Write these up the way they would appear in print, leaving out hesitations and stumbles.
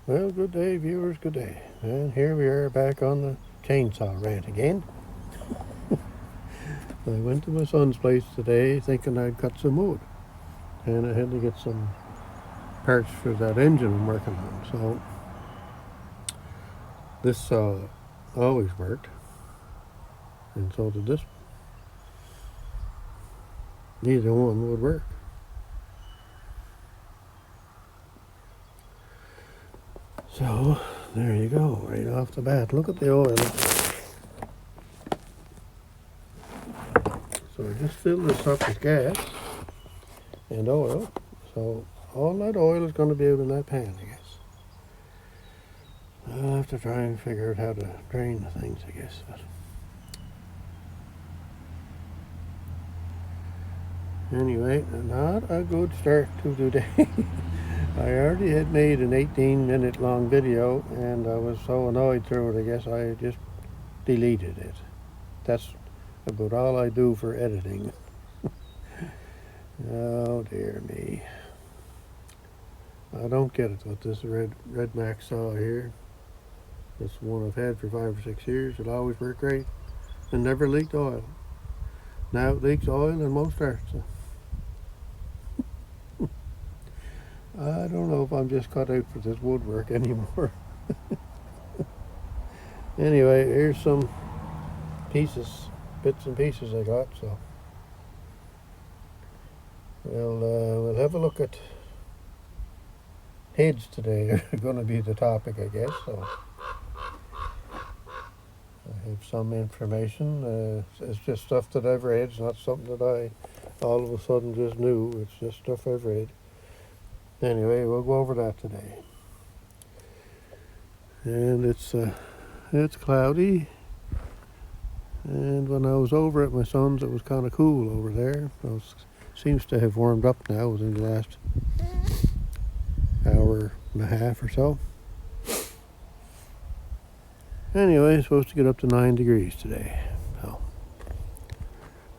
Well, good day, viewers, good day. And here we are back on the chainsaw rant again. I went to my son's place today thinking I'd cut some wood. And I had to get some parts for that engine I'm working on. So this saw always worked. And so did this one. Neither one would work. So there you go, right off the bat. Look at the oil. So I just filled this up with gas and oil. So all that oil is going to be out in that pan, I guess. I'll have to try and figure out how to drain the things, I guess. But anyway, not a good start to today. I already had made an 18-minute long video and I was so annoyed through it, I guess I just deleted it. That's about all I do for editing. Oh dear me. I don't get it with this red Max saw here. This one I've had for 5 or 6 years. It always worked great and never leaked oil. Now it leaks oil in most parts. I don't know if I'm just cut out for this woodwork anymore. Anyway, here's some bits and pieces I got. So we'll have a look at heads today. Are going to be the topic, I guess. So I have some information. It's just stuff that I've read. It's not something that I all of a sudden just knew. It's just stuff I've read. Anyway, we'll go over that today. And it's cloudy. And when I was over at my son's, it was kind of cool over there. It seems to have warmed up now within the last hour and a half or so. Anyway, it's supposed to get up to 9 degrees today. So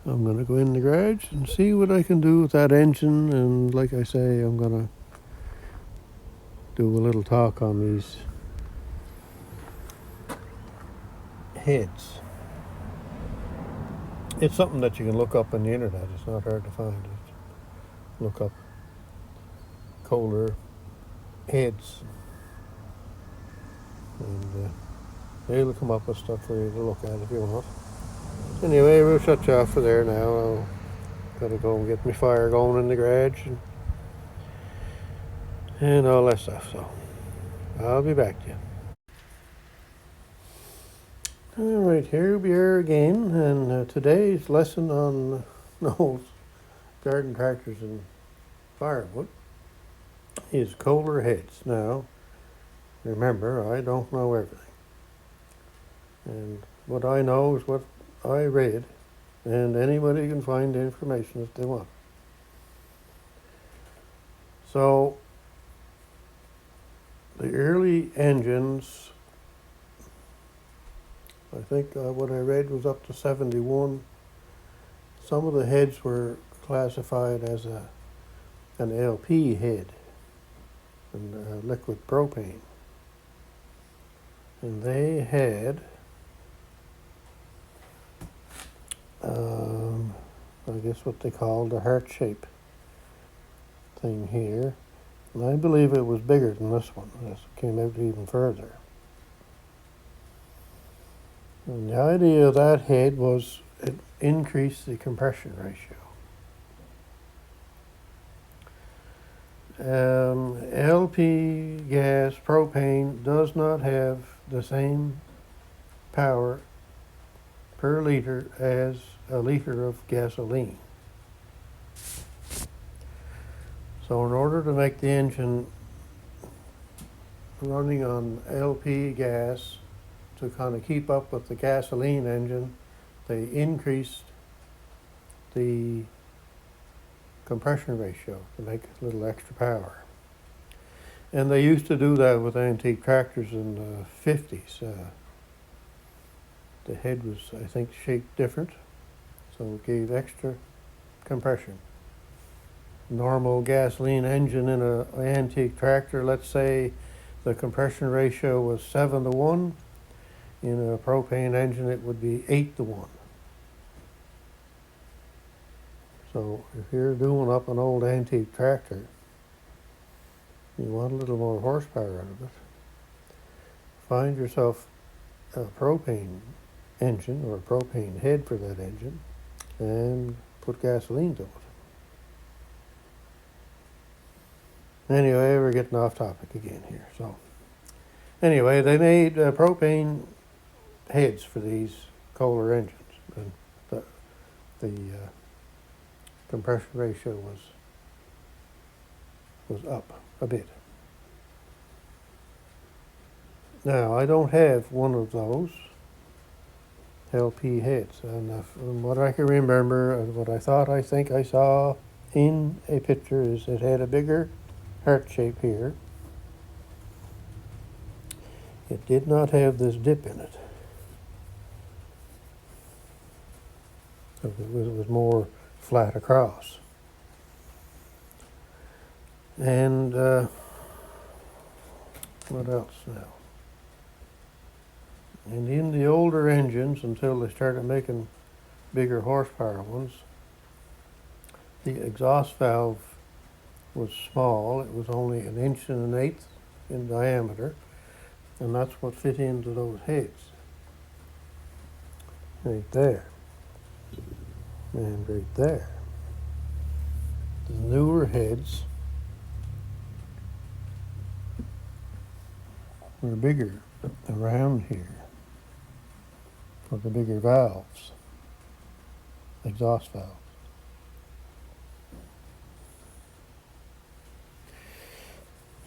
I'm going to go in the garage and see what I can do with that engine. And like I say, I'm going to do a little talk on these heads. It's something that you can look up on the internet. It's not hard to find. Look up Kohler heads, and they'll come up with stuff for you to look at if you want. Anyway, we'll shut you off for there now. I've got to go and get my fire going in the garage and all that stuff. So I'll be back to you. All right, here we are again, and today's lesson on those garden tractors and firewood is Kohler heads. Now, remember, I don't know everything. And what I know is what I read, and anybody can find the information if they want. So, the early engines, I think what I read was up to 71. Some of the heads were classified as an LP head, and liquid propane. And they had, I guess what they called a heart shape thing here. And I believe it was bigger than this one. This came out even further. And the idea of that head was it increased the compression ratio. LP gas, propane, does not have the same power per liter as a liter of gasoline. So in order to make the engine running on LP gas to kind of keep up with the gasoline engine, they increased the compression ratio to make a little extra power. And they used to do that with antique tractors in the 50s. The head was, I think, shaped different, so it gave extra compression. Normal gasoline engine in an antique tractor, let's say the compression ratio was 7-to-1. In a propane engine, it would be 8-to-1. So if you're doing up an old antique tractor, you want a little more horsepower out of it, find yourself a propane engine or a propane head for that engine and put gasoline to it. Anyway, we're getting off topic again here. So anyway, they made propane heads for these Kohler engines, and the compression ratio was up a bit. Now, I don't have one of those LP heads, and from what I can remember, what I think I saw in a picture is it had a bigger heart shape here. It did not have this dip in it. So it was more flat across. And what else now? And in the older engines, until they started making bigger horsepower ones, the exhaust valve was small. It was only 1.125 inches in diameter, and that's what fit into those heads. Right there. And right there. The newer heads were bigger around here for the bigger valves, exhaust valves.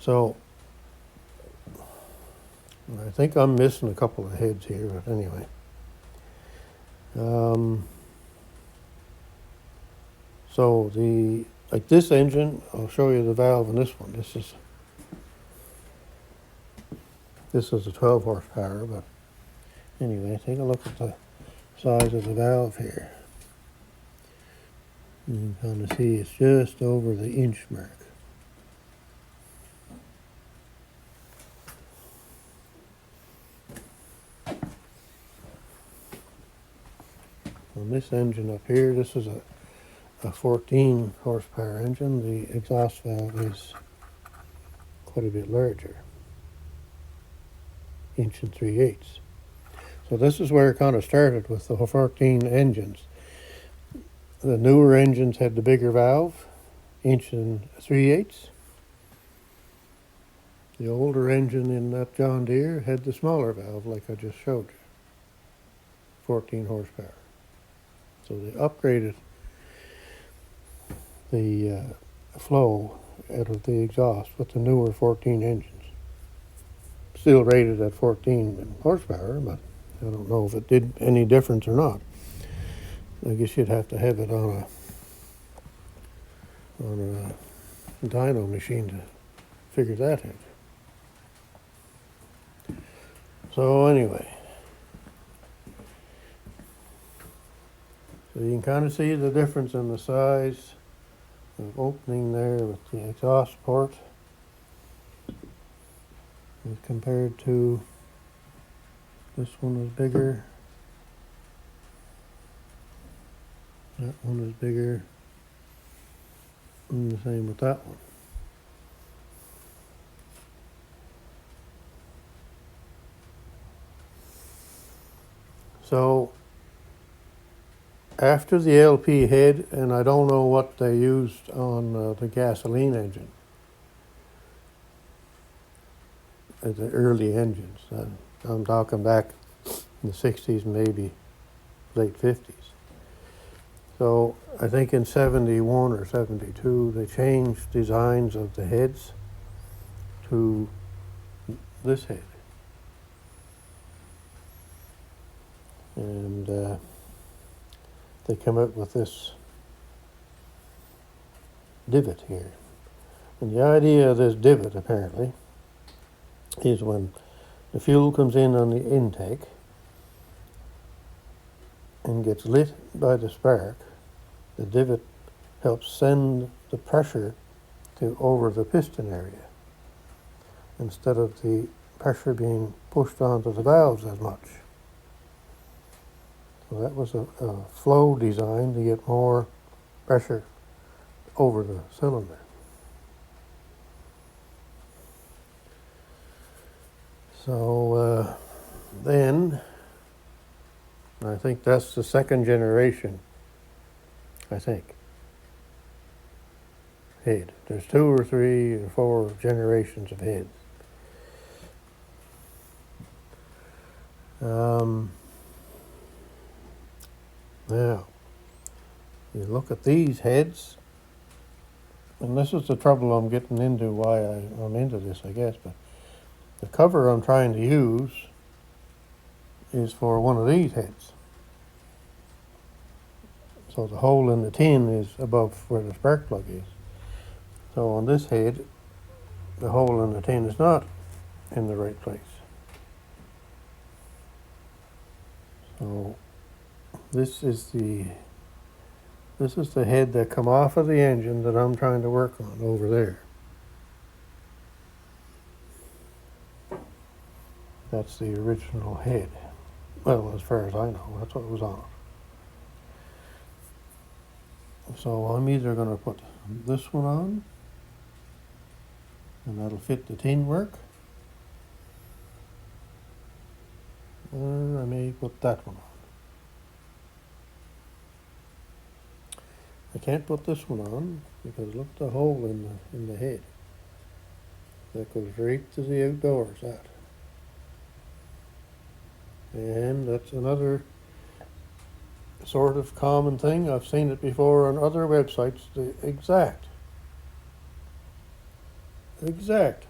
So I think I'm missing a couple of heads here, but anyway. So like this engine, I'll show you the valve in this one. This is a 12 horsepower, but anyway, take a look at the size of the valve here. You can kind of see it's just over the inch mark. On this engine up here, this is a 14 horsepower engine. The exhaust valve is quite a bit larger, 1 3/8. So this is where it kind of started with the 14 engines. The newer engines had the bigger valve, 1 3/8. The older engine in that John Deere had the smaller valve, like I just showed you, 14 horsepower. So they upgraded the flow out of the exhaust with the newer 14 engines. Still rated at 14 horsepower, but I don't know if it did any difference or not. I guess you'd have to have it on a dyno machine to figure that out. So anyway, so you can kind of see the difference in the size of opening there with the exhaust port as compared to this one is bigger, that one is bigger, and the same with that one. So after the LP head, and I don't know what they used on the gasoline engine, the early engines. I'm talking back in the 60s, maybe late 50s. So I think in 71 or 72, they changed designs of the heads to this head. And they come out with this divot here. And the idea of this divot, apparently, is when the fuel comes in on the intake and gets lit by the spark, the divot helps send the pressure to over the piston area. instead of the pressure being pushed onto the valves as much. So that was a flow design to get more pressure over the cylinder. So then I think that's the second generation, I think, head. There's 2 or 3 or 4 generations of heads. Now, you look at these heads, and this is the trouble I'm getting into, why I'm into this, I guess, but the cover I'm trying to use is for one of these heads. So the hole in the tin is above where the spark plug is. So on this head, the hole in the tin is not in the right place. So this is the head that come off of the engine that I'm trying to work on over there. That's the original head. Well, as far as I know, that's what was on it. So I'm either going to put this one on, and that'll fit the tin work, or I may put that one on. I can't put this one on because look at the hole in the head. That goes right to the outdoors, that. And that's another sort of common thing. I've seen it before on other websites, the exact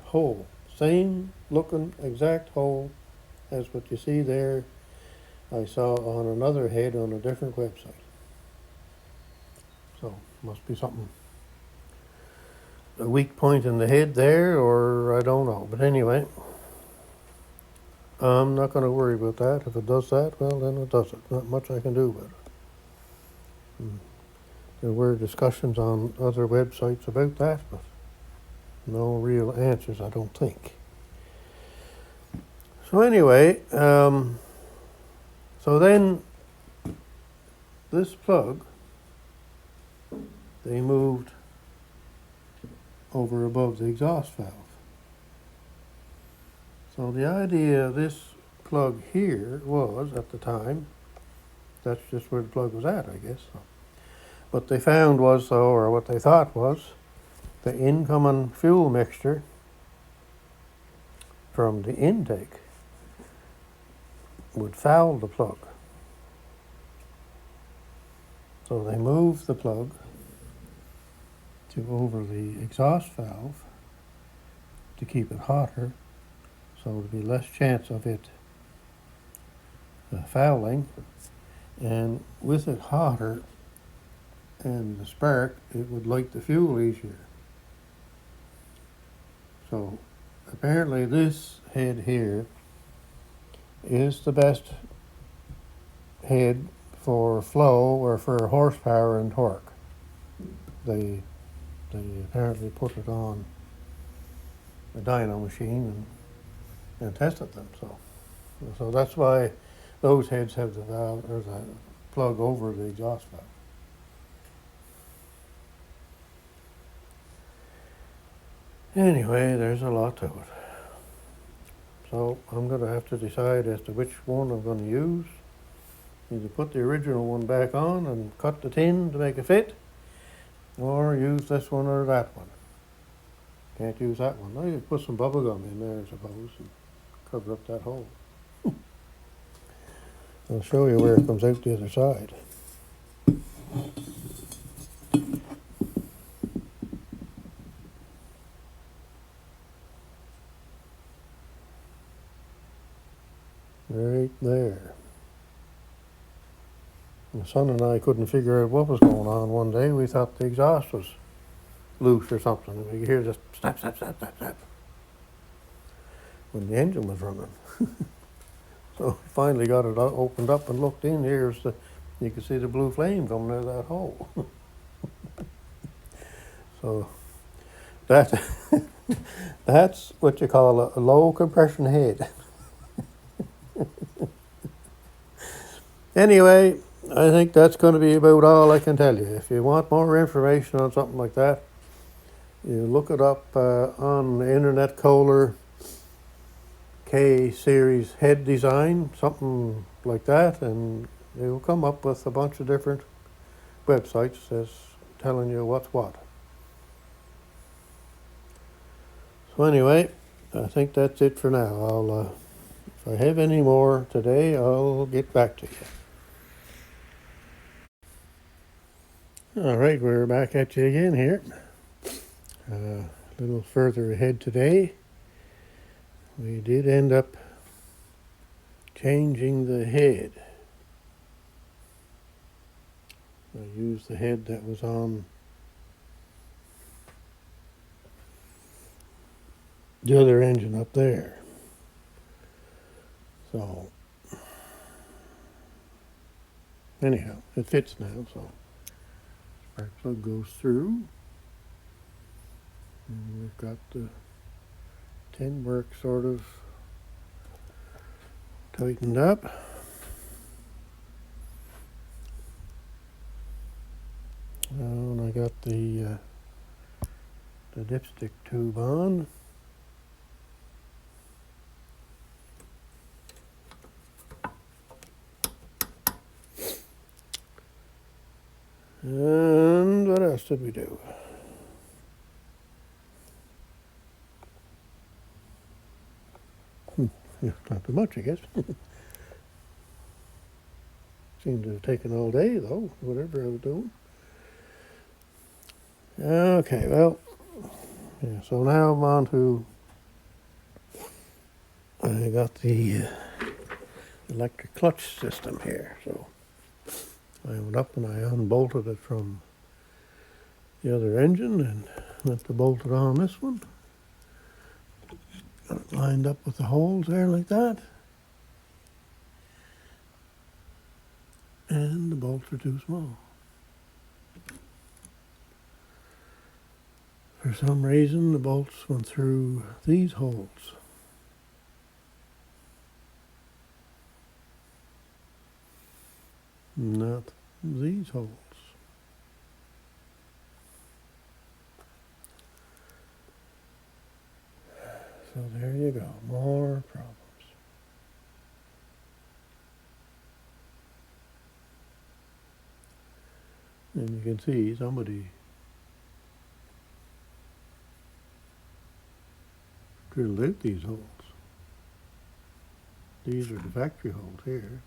hole. Same looking exact hole as what you see there I saw on another head on a different website. So must be something, a weak point in the head there, or I don't know. But anyway, I'm not going to worry about that. If it does that, well, then it does it. Not much I can do about it. There were discussions on other websites about that, but no real answers, I don't think. So anyway, so then this plug, they moved over above the exhaust valve. So the idea of this plug here was, at the time, that's just where the plug was at, I guess. What they found was, though, or what they thought was, the incoming fuel mixture from the intake would foul the plug. So they moved the plug to over the exhaust valve to keep it hotter, so there'd be less chance of it fouling, and with it hotter and the spark, it would light the fuel easier. So apparently this head here is the best head for flow or for horsepower and torque. They apparently put it on a dyno machine and tested them. So that's why those heads have the valve or the plug over the exhaust valve. Anyway, there's a lot to it. So I'm going to have to decide as to which one I'm going to use. Either put the original one back on and cut the tin to make it fit, or use this one or that one. Can't use that one. I could put some bubble gum in there, I suppose, and cover up that hole. I'll show you where it comes out the other side. Right there. My son and I couldn't figure out what was going on one day. We thought the exhaust was loose or something. And we could hear just snap, snap, snap, snap, snap when the engine was running. So we finally got it opened up and looked in. You could see the blue flame coming out of that hole. So that That's what you call a low compression head. Anyway, I think that's going to be about all I can tell you. If you want more information on something like that, you look it up on the internet, Kohler K series head design, something like that, and you'll come up with a bunch of different websites that's telling you what's what. So anyway, I think that's it for now. If I have any more today, I'll get back to you. All right, we're back at you again here. A little further ahead today, we did end up changing the head. I used the head that was on the other engine up there. So anyhow, it fits now. So spark plug goes through, and we've got the tin work sort of tightened up. And I got the dipstick tube on. And what else did we do? Not too much, I guess. Seemed to have taken all day, though, whatever I was doing. Okay, well, yeah, so now I'm on to, I got the electric clutch system here. So I went up and I unbolted it from the other engine and went to bolt it on this one. Got it lined up with the holes there like that. And the bolts are too small. For some reason, the bolts went through these holes. Not these holes. So there you go, more problems. And you can see somebody drilled out these holes. These are the factory holes here.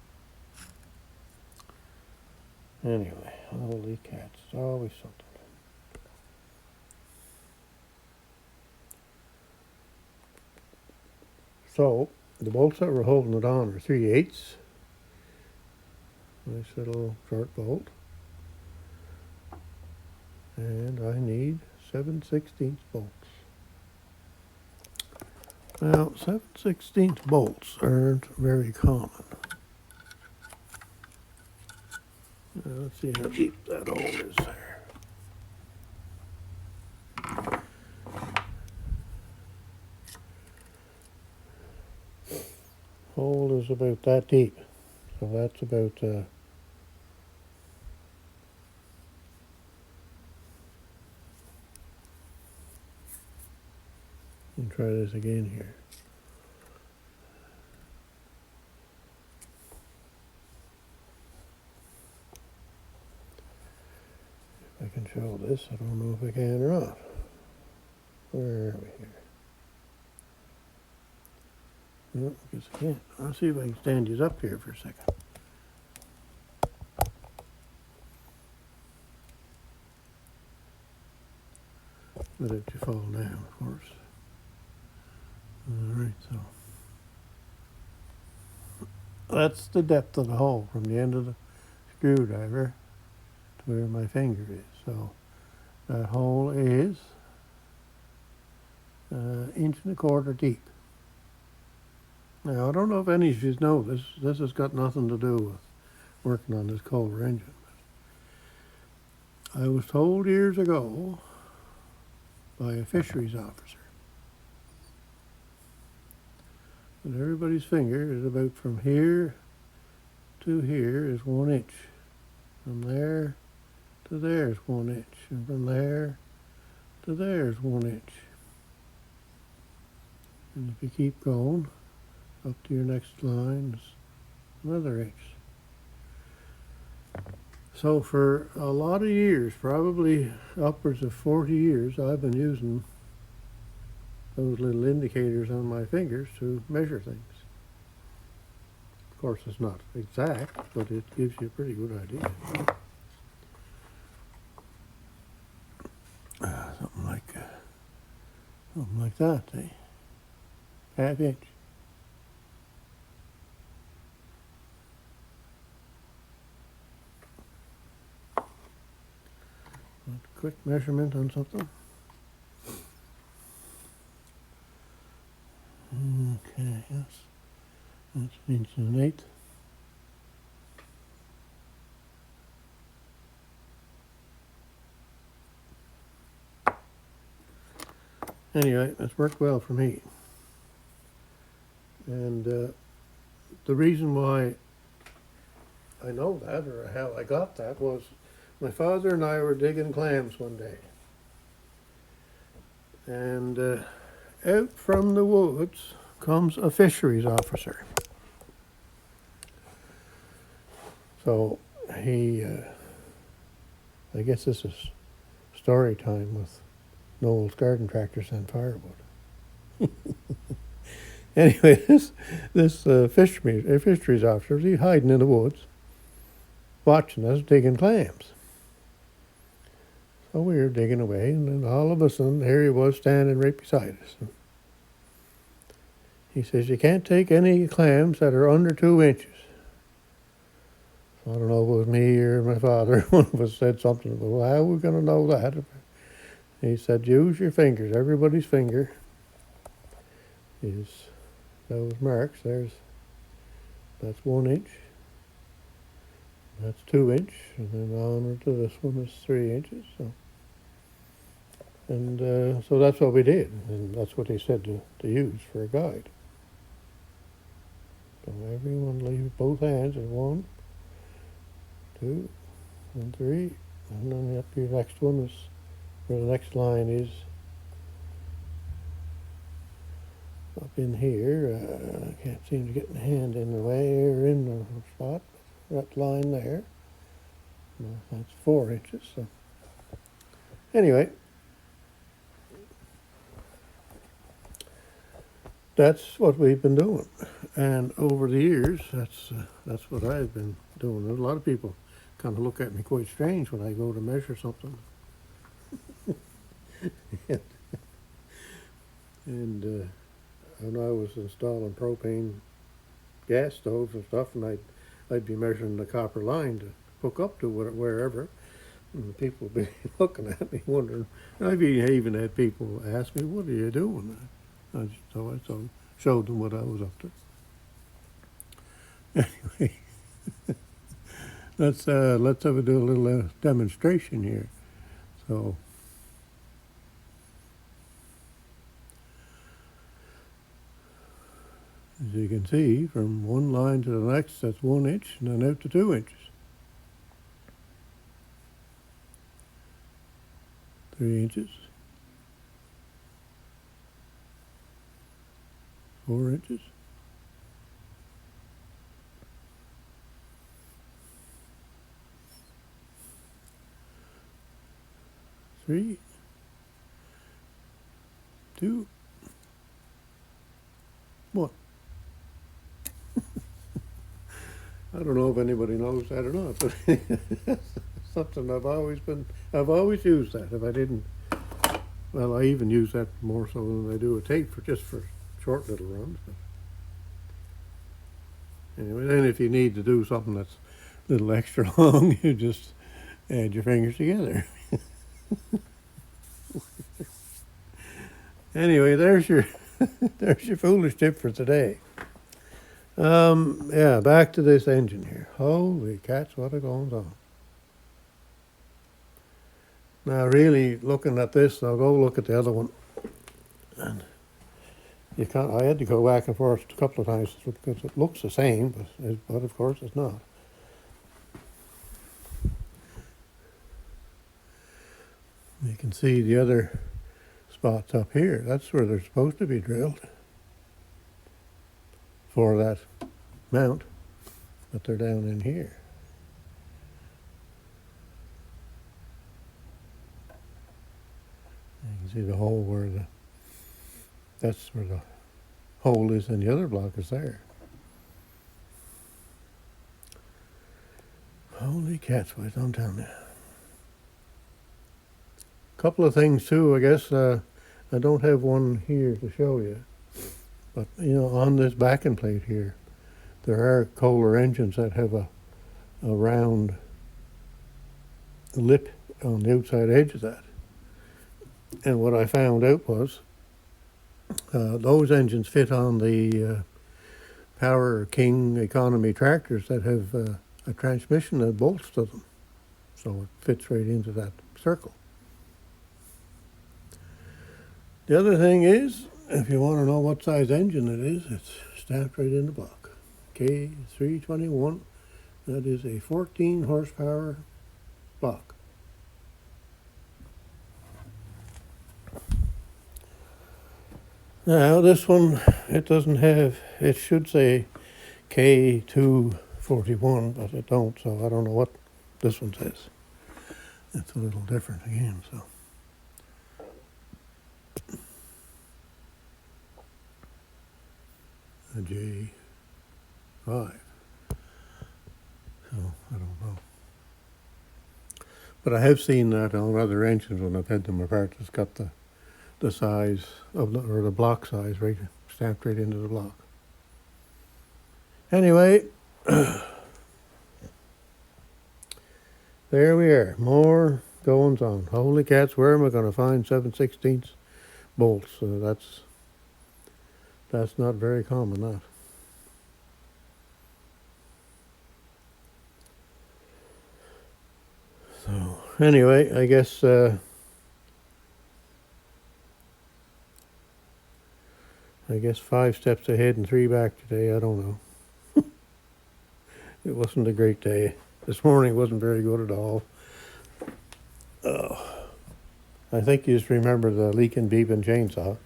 Anyway, holy cats, it's always something. So, the bolts that were holding it on are 3/8. Nice little short bolt. And I need 7/16 bolts. Now, 7/16 bolts aren't very common. Let's see how deep that hole is there. Hole is about that deep. So that's about and try this again here. If I can show this, I don't know if I can or not. Where are we here? No, I guess I can't. I'll see if I can stand these up here for a second. Without you fall down, of course. Alright, so that's the depth of the hole from the end of the screwdriver to where my finger is. So that hole is 1.25 inches deep. Now, I don't know if any of you know this. This has got nothing to do with working on this Kohler engine. I was told years ago by a fisheries officer And everybody's finger is about from here to here is 1 inch. From there to there is 1 inch. And from there to there is 1 inch. And if you keep going up to your next line, it's another inch. So for a lot of years, probably upwards of 40 years, I've been using those little indicators on my fingers to measure things. Of course, it's not exact, but it gives you a pretty good idea. Something like that, eh? Half inch. A quick measurement on something. Okay, yes. That's 1 inch and 1/8. Anyway, that's worked well for me. And the reason why I know that, or how I got that, was my father and I were digging clams one day. And out from the woods comes a fisheries officer. So he, I guess this is story time with Noel's garden tractors and firewood. Anyway, this fisheries officer, he's hiding in the woods, watching us digging clams. So we were digging away, and then all of a sudden, there he was standing right beside us. He says, "You can't take any clams that are under 2 inches." So I don't know if it was me or my father. One of us said something about, "Well, how are we going to know that?" He said, "Use your fingers. Everybody's finger is those marks. That's 1 inch. That's 2 inch, and then on to this one is 3 inches." So that's what we did, and that's what he said to use for a guide. So everyone leave both hands at 1, 2, and 3, and then up to your next one is where the next line is. Up in here, I can't seem to get my hand in the way or in the spot. That line there, that's 4 inches. So anyway, that's what we've been doing, and over the years, that's what I've been doing. A lot of people kind of look at me quite strange when I go to measure something. And when I was installing propane gas stoves and stuff, and I'd be measuring the copper line to hook up to wherever, and people would be looking at me wondering. I've even had people ask me, "What are you doing?" I showed them what I was up to. Anyway, let's do a little demonstration here. So as you can see, from one line to the next, that's 1 inch, and then out to 2 inches. 3 inches. 4 inches. 3, 2, 1. I don't know if anybody knows that or not, but it's something I've always used that. If I didn't, well, I even use that more so than I do a tape just for short little runs. But anyway, then if you need to do something that's a little extra long, you just add your fingers together. Anyway, there's your foolish tip for today. Yeah, back to this engine here. Holy cats, what a goings on. Now, really, looking at this, I'll go look at the other one. And You can't. I had to go back and forth a couple of times because it looks the same, but of course it's not. You can see the other spots up here. That's where they're supposed to be drilled for that mount, but they're down in here. You can see the hole that's where the hole is, and the other block is there. Holy cats, boys, I'm telling you. Couple of things too, I guess. I don't have one here to show you, but on this backing plate here, there are Kohler engines that have a round lip on the outside edge of that. And what I found out was those engines fit on the Power King economy tractors that have a transmission that bolts to them. So it fits right into that circle. The other thing is, if you want to know what size engine it is, it's stamped right in the block. K241, that is a 14 horsepower block. Now this one, it doesn't have, it should say K241, but it don't, so I don't know what this one says. It's a little different again, so. A J5. So, I don't know. But I have seen that on other engines when I've had them apart. It's got the size of or the block size right stamped right into the block. Anyway, there we are. More goings on. Holy cats, where am I going to find 7/16 bolts? That's not very common, that. So anyway, I guess I guess 5 steps ahead and 3 back today. I don't know. It wasn't a great day. This morning wasn't very good at all. I think you just remember the leaking beeping chainsaw.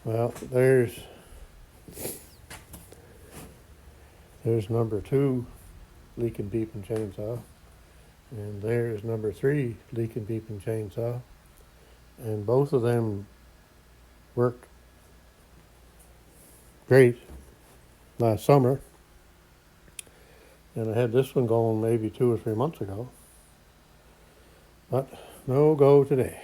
Well, there's number 2 leaking beeping chainsaw, and there's number 3 leaking beeping chainsaw, and both of them worked great last summer, and I had this one going maybe 2 or 3 months ago, but no go today.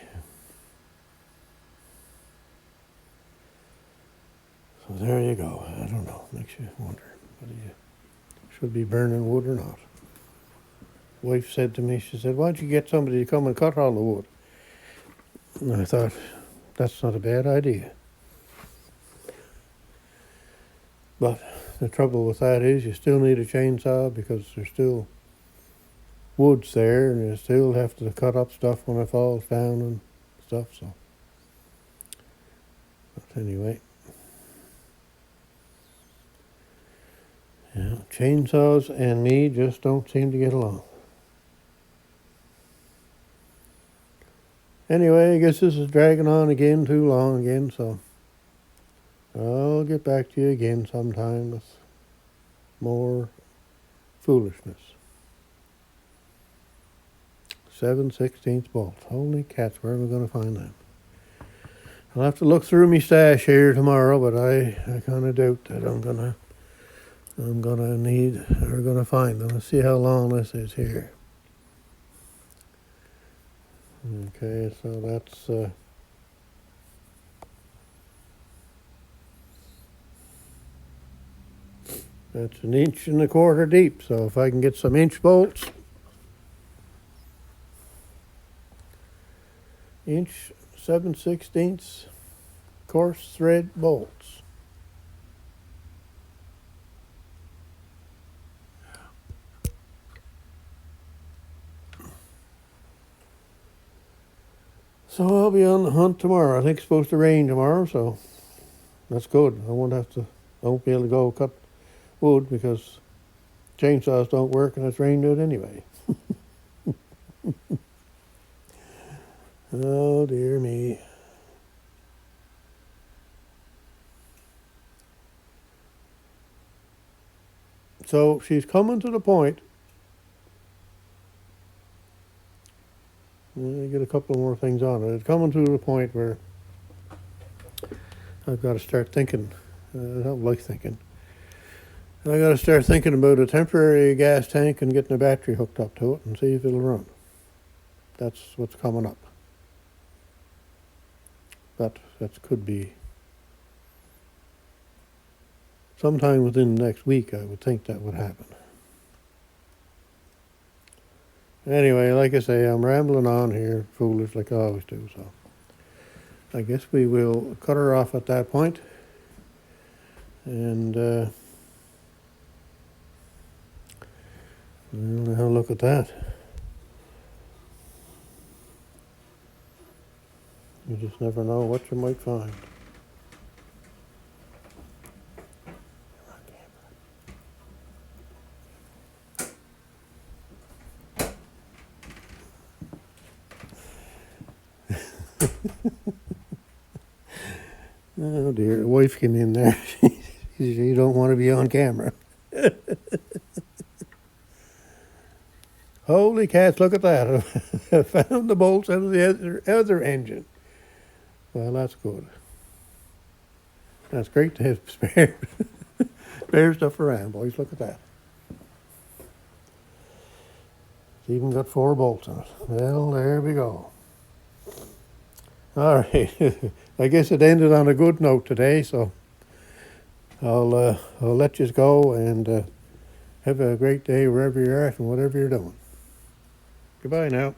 So there you go. I don't know. Makes you wonder whether you should be burning wood or not. Wife said to me, she said, "Why don't you get somebody to come and cut all the wood?" And I thought, that's not a bad idea. But the trouble with that is you still need a chainsaw because there's still woods there, and you still have to cut up stuff when it falls down and stuff. So, but anyway. Yeah, chainsaws and me just don't seem to get along. Anyway, I guess this is dragging on again too long again, so I'll get back to you again sometime with more foolishness. 7/16 bolts. Holy cats, where am I going to find them? I'll have to look through my stash here tomorrow, but I kind of doubt that I'm gonna need or gonna find them. Let's see how long this is here. Okay, so that's that's 1.25 inches deep. So if I can get some inch bolts, 7/16 coarse thread bolts. I'll be on the hunt tomorrow. I think it's supposed to rain tomorrow, so that's good. I won't be able to go cut wood because chainsaws don't work and it's rained out anyway. Oh, dear me. So she's coming to the point. I get a couple more things on it. It's coming to the point where I've got to start thinking. I don't like thinking. I got to start thinking about a temporary gas tank and getting a battery hooked up to it and see if it'll run. That's what's coming up. But that could be sometime within the next week. I would think that would happen. Anyway, like I say, I'm rambling on here, foolish like I always do. So I guess we will cut her off at that point. And we'll have a look at that. You just never know what you might find. Oh dear, the wife came in there. You don't want to be on camera. Holy cats, look at that. I found the bolts out of the other engine. Well, that's good. That's great to have spare stuff around, boys. Look at that. It's even got 4 bolts on it. Well, there we go. All right. I guess it ended on a good note today, so I'll let you go and have a great day wherever you're at and whatever you're doing. Goodbye now.